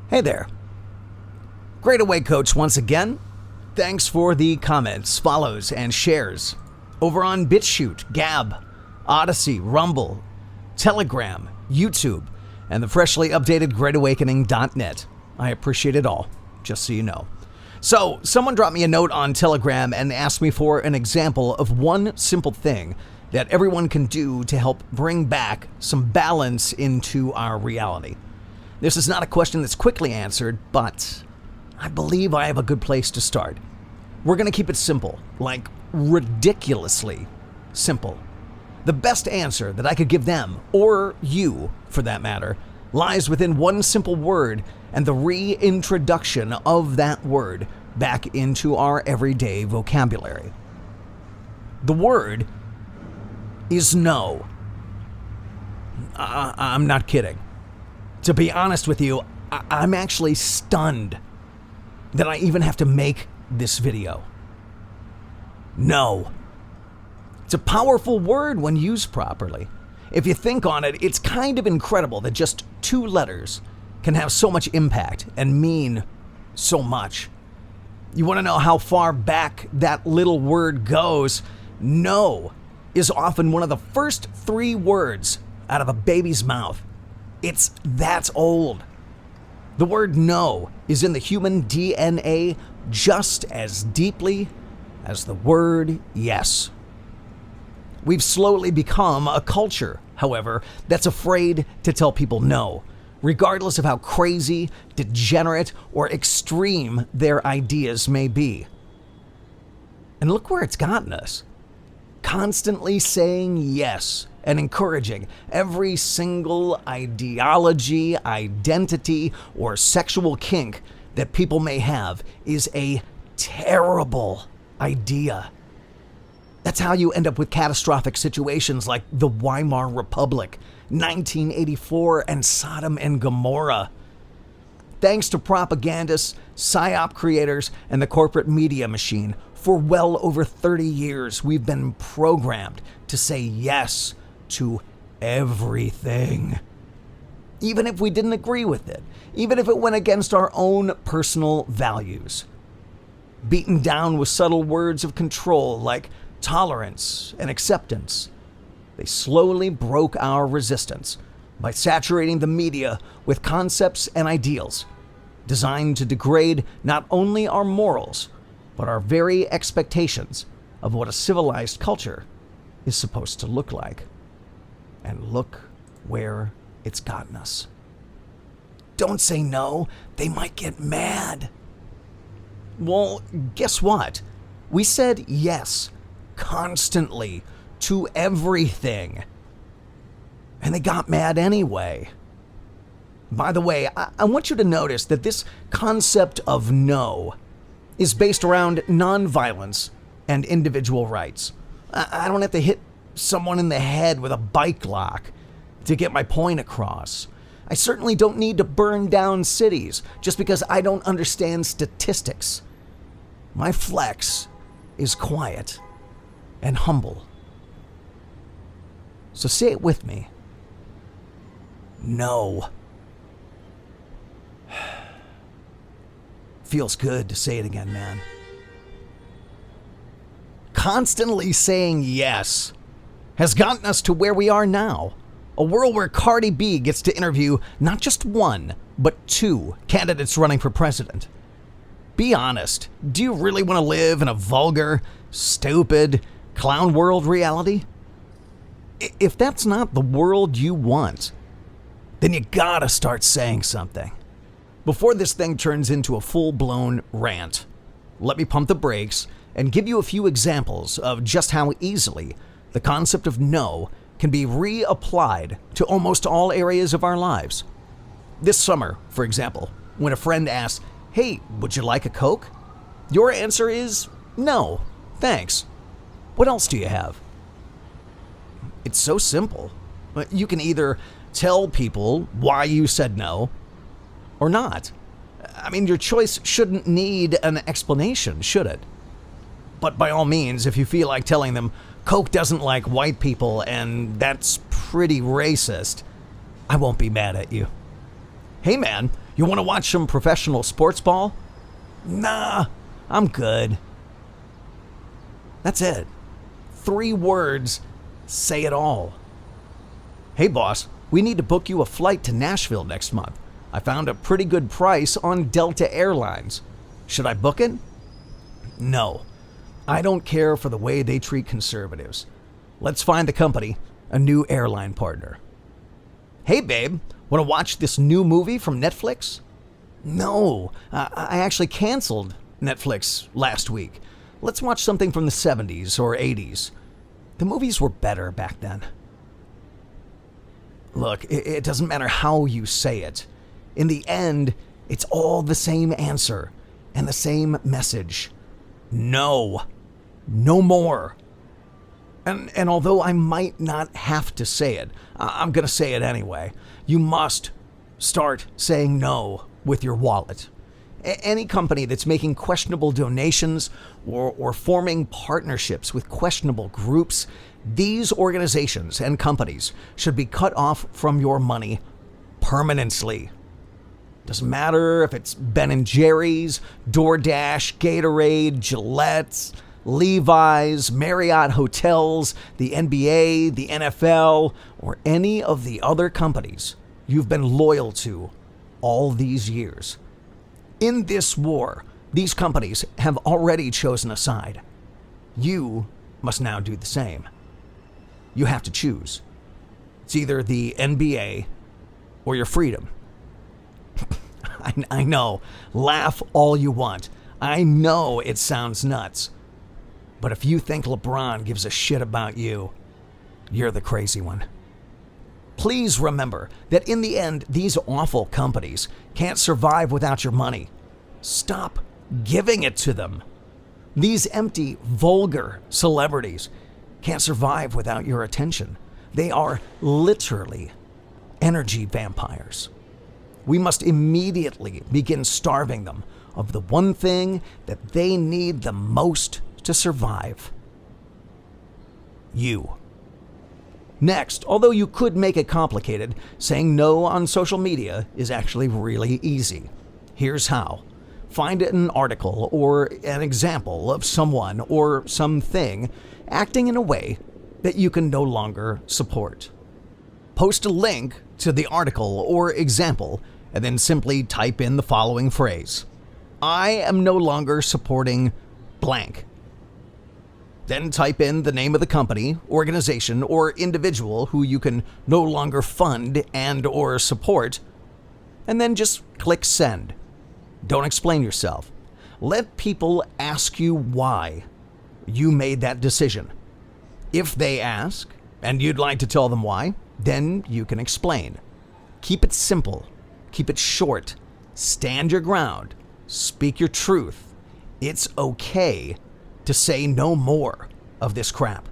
Hey there. Great Away Coach once again. Thanks for the comments, follows, and shares over on BitChute, Gab, ODYSEE, Rumble, Telegram, YouTube, and the freshly updated GreatAwakening.net. I appreciate it all, just so you know. So, someone dropped me a note on Telegram and asked me for an example of one simple thing that everyone can do to help bring back some balance into our reality. This is not a question that's quickly answered, but I believe I have a good place to start. We're going to keep it simple, like ridiculously simple. The best answer that I could give them, or you for that matter, lies within one simple word and the reintroduction of that word back into our everyday vocabulary. The word is no. I'm not kidding. To be honest with you, I'm actually stunned that I even have to make this video. No. It's a powerful word when used properly. If you think on it, it's kind of incredible that just two letters can have so much impact and mean so much. You want to know how far back that little word goes? No is often one of the first three words out of a baby's mouth. It's that old. The word no is in the human DNA just as deeply as the word yes. We've slowly become a culture, however, that's afraid to tell people no, regardless of how crazy, degenerate, or extreme their ideas may be. And look where it's gotten us. Constantly saying yes and encouraging every single ideology, identity, or sexual kink that people may have is a terrible idea. That's how you end up with catastrophic situations like the Weimar Republic, 1984, and Sodom and Gomorrah. Thanks to propagandists, psyop creators, and the corporate media machine, for well over 30 years, we've been programmed to say yes to everything. Even if we didn't agree with it, even if it went against our own personal values. Beaten down with subtle words of control like tolerance and acceptance, they slowly broke our resistance by saturating the media with concepts and ideals designed to degrade not only our morals, but our very expectations of what a civilized culture is supposed to look like. And look where it's gotten us. Don't say no, they might get mad. Well, guess what? We said yes constantly to everything. And they got mad anyway. By the way, I want you to notice that this concept of no is based around nonviolence and individual rights. I don't have to hit someone in the head with a bike lock to get my point across. I certainly don't need to burn down cities just because I don't understand statistics. My flex is quiet and humble. So say it with me. No. Feels good to say it again, man. Constantly saying yes has gotten us to where we are now. A world where Cardi B gets to interview not just one, but two candidates running for president. Be honest, do you really want to live in a vulgar, stupid, clown world reality? If that's not the world you want, then you gotta start saying something. Before this thing turns into a full-blown rant, let me pump the brakes and give you a few examples of just how easily the concept of no can be reapplied to almost all areas of our lives. This summer, for example, when a friend asks, "Hey, would you like a Coke?" Your answer is, "No, thanks. What else do you have?" It's so simple. You can either tell people why you said no or not. I mean, your choice shouldn't need an explanation, should it? But by all means, if you feel like telling them Coke doesn't like white people and that's pretty racist, I won't be mad at you. Hey man, You want to watch some professional sports ball? Nah, I'm good. That's it. 3 words say it all. Hey boss, we need to book you a flight to Nashville next month. I found a pretty good price on Delta Airlines. Should I book it? No, I don't care for the way they treat conservatives. Let's find the company a new airline partner. Hey babe, want to watch this new movie from Netflix? No, I actually canceled Netflix last week. Let's watch something from the 70s or 80s. The movies were better back then. Look, it doesn't matter how you say it. In the end, it's all the same answer and the same message. No. No more. And although I might not have to say it, I'm going to say it anyway. You must start saying no with your wallet. Any company that's making questionable donations or forming partnerships with questionable groups, these organizations and companies should be cut off from your money permanently. Doesn't matter if it's Ben & Jerry's, DoorDash, Gatorade, Gillette, Levi's, Marriott Hotels, the NBA, the NFL, or any of the other companies you've been loyal to all these years. In this war, these companies have already chosen a side. You must now do the same. You have to choose. It's either the NBA or your freedom. I know, laugh all you want. I know it sounds nuts. But if you think LeBron gives a shit about you, you're the crazy one. Please remember that in the end, these awful companies can't survive without your money. Stop giving it to them. These empty, vulgar celebrities can't survive without your attention. They are literally energy vampires. We must immediately begin starving them of the one thing that they need the most to survive. You. Next, although you could make it complicated, saying no on social media is actually really easy. Here's how. Find an article or an example of someone or something acting in a way that you can no longer support. Post a link to the article or example and then simply type in the following phrase. I am no longer supporting blank. Then type in the name of the company, organization, or individual who you can no longer fund and or support, and then just click send. Don't explain yourself. Let people ask you why you made that decision. If they ask, and you'd like to tell them why, then you can explain. Keep it simple. Keep it short. Stand your ground. Speak your truth. It's okay to say no more of this crap.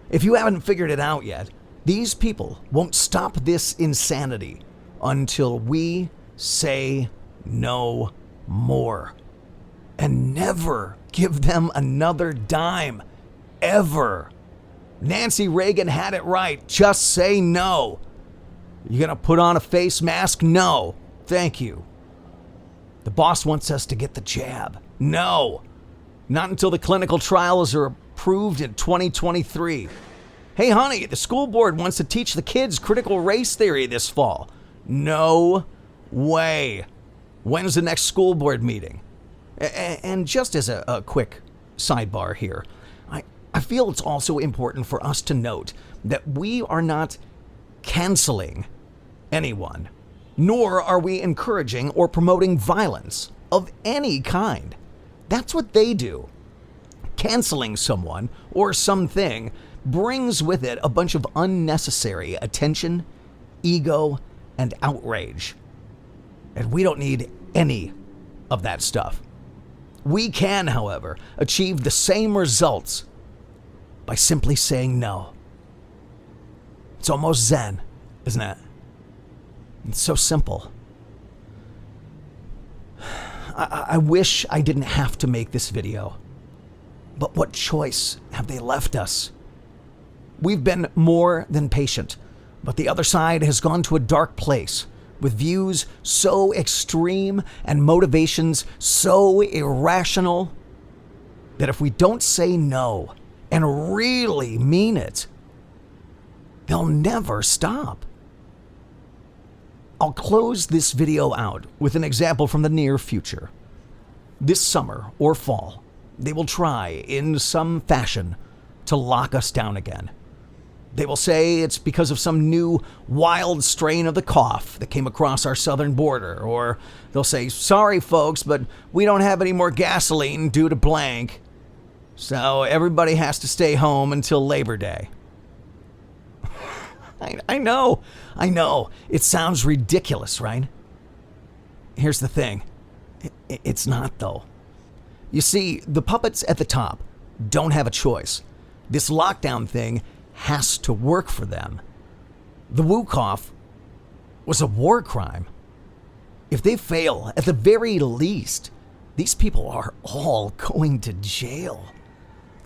If you haven't figured it out yet, these people won't stop this insanity until we say no more. And never give them another dime. Ever. Nancy Reagan had it right. Just say no. You gonna put on a face mask? No. Thank you. The boss wants us to get the jab. No. Not until the clinical trials are approved in 2023. Hey honey, the school board wants to teach the kids critical race theory this fall. No way. When's the next school board meeting? And just as a quick sidebar here, I feel it's also important for us to note that we are not canceling anyone, nor are we encouraging or promoting violence of any kind. That's what they do. Canceling someone or something brings with it a bunch of unnecessary attention, ego, and outrage. And we don't need any of that stuff. We can, however, achieve the same results by simply saying no. It's almost zen, isn't it? It's so simple. I wish I didn't have to make this video, but what choice have they left us? We've been more than patient, but the other side has gone to a dark place with views so extreme and motivations so irrational that if we don't say no and really mean it, they'll never stop. I'll close this video out with an example from the near future. This summer or fall, they will try in some fashion to lock us down again. They will say it's because of some new wild strain of the cough that came across our southern border, or they'll say, sorry folks, but we don't have any more gasoline due to blank, so everybody has to stay home until Labor Day. I know, it sounds ridiculous, right? Here's the thing, it's not though. You see, the puppets at the top don't have a choice. This lockdown thing has to work for them. The Wu cough was a war crime. If they fail, at the very least, these people are all going to jail.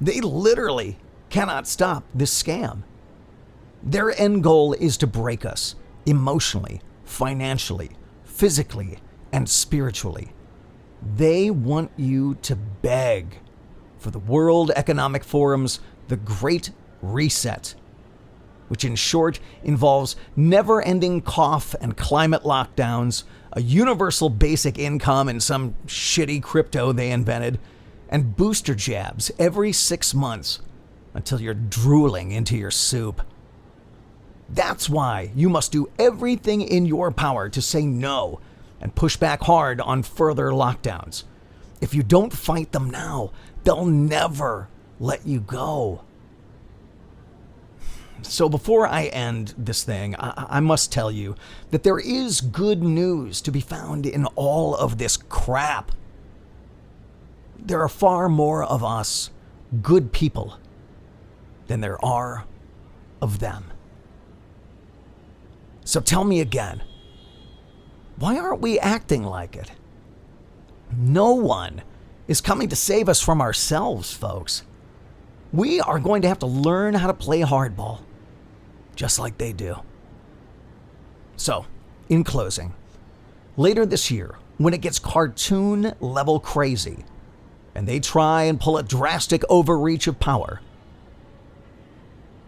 They literally cannot stop this scam. Their end goal is to break us emotionally, financially, physically, and spiritually. They want you to beg for the World Economic Forum's The Great Reset, which in short involves never-ending cough and climate lockdowns, a universal basic income and some shitty crypto they invented, and booster jabs every 6 months until you're drooling into your soup. That's why you must do everything in your power to say no and push back hard on further lockdowns. If you don't fight them now, they'll never let you go. So before I end this thing, I must tell you that there is good news to be found in all of this crap. There are far more of us good people than there are of them. So tell me again, why aren't we acting like it? No one is coming to save us from ourselves, folks. We are going to have to learn how to play hardball, just like they do. So, in closing, later this year, when it gets cartoon level crazy, and they try and pull a drastic overreach of power,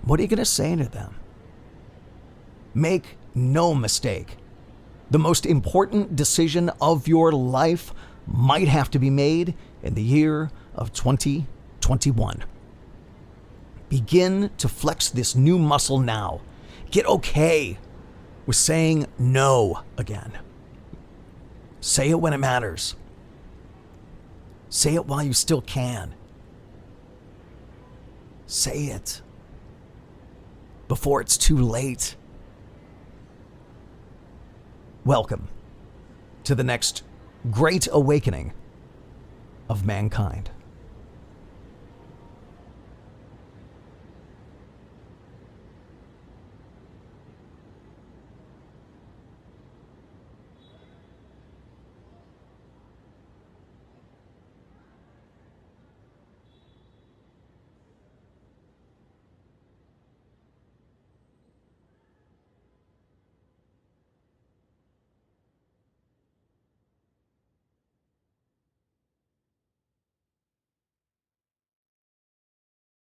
what are you going to say to them? Make no mistake, the most important decision of your life might have to be made in the year of 2021. Begin to flex this new muscle now. Get okay with saying no again. Say it when it matters. Say it while you still can. Say it before it's too late. Welcome to the next great awakening of mankind.